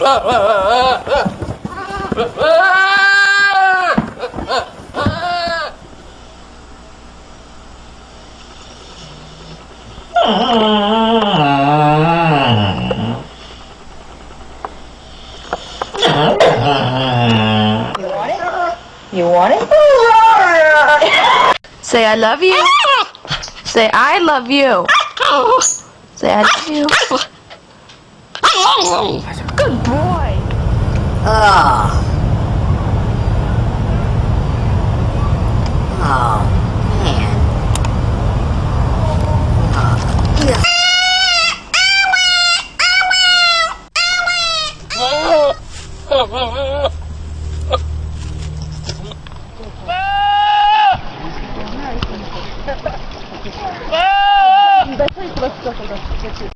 You want it? Say I love you. Say I love you. Say I love you. Good boy. Oh. Oh, man.